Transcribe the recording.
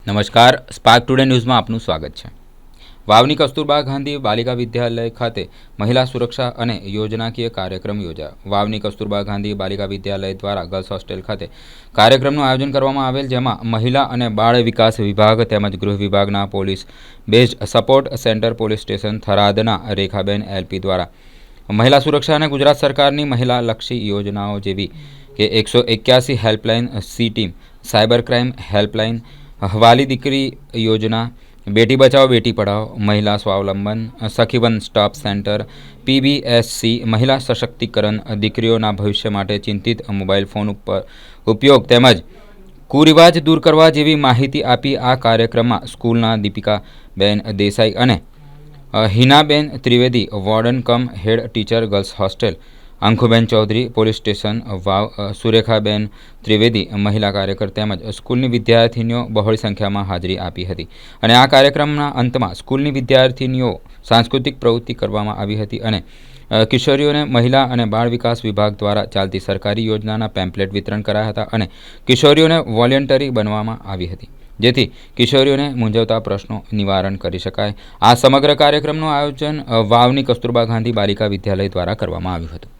નમસ્કાર, spark today ન્યૂઝમાં આપનું સ્વાગત છે। વાવની કસ્તુરબા ગાંધી બાલિકા વિદ્યાલય ખાતે મહિલા સુરક્ષા અને યોજનાકીય કાર્યક્રમ યોજાયો। વાવની કસ્તુરબા ગાંધી બાલિકા વિદ્યાલય દ્વારા ગર્લ્સ હોસ્ટેલ ખાતે કાર્યક્રમનું આયોજન કરવામાં આવેલ, જેમાં મહિલા અને બાળ વિકાસ વિભાગ તેમજ ગૃહ વિભાગના police based support centre police station થરાદના રેખાબેન એલપી દ્વારા મહિલા સુરક્ષા અને ગુજરાત સરકારની મહિલાલક્ષી યોજનાઓ જેવી કે 181 helpline C team, cyber crime helpline, हवाली दीकरी योजना, बेटी बचाओ बेटी पढ़ाओ, महिला स्वावलंबन, सखी वन स्टॉप सेंटर, पीबीएससी, महिला सशक्तिकरण, दीकरीओना भविष्य माटे चिंतित मोबाइल फोन पर उपयोग तेमज कुरिवाज दूर करवा जेवी माहिती आपी आ कार्यक्रममां स्कूलना दीपिकाबेन देसाई अने Hinaben Trivedi, warden cum head teacher girls hostel Ankhuben Chaudhary, police station Vav Surekhaben Trivedi, महिला कार्यकर તેમજ સ્કૂલની વિદ્યાર્થીનીઓ બહોળી સંખ્યામાં હાજરી આપી હતી અને આ કાર્યક્રમના અંતમાં સ્કૂલની વિદ્યાર્થીનીઓ સાંસ્કૃતિક પ્રવૃત્તિ કરવામાં આવી હતી અને કિશોરીઓને મહિલા અને બાળ વિકાસ વિભાગ દ્વારા ચાલતી સરકારી યોજનાના પેમ્પલેટ વિતરણ કરાયા હતા અને કિશોરીઓને વોલેન્ટરી બનવામાં આવી હતી, જેથી કિશોરીઓને મૂંઝવતા પ્રશ્નો નિવારણ કરી શકાય। આ સમગ્ર કાર્યક્રમનું આયોજન વાવની કસ્તુરબા ગાંધી બાલિકા વિદ્યાલય દ્વારા કરવામાં આવ્યું હતું।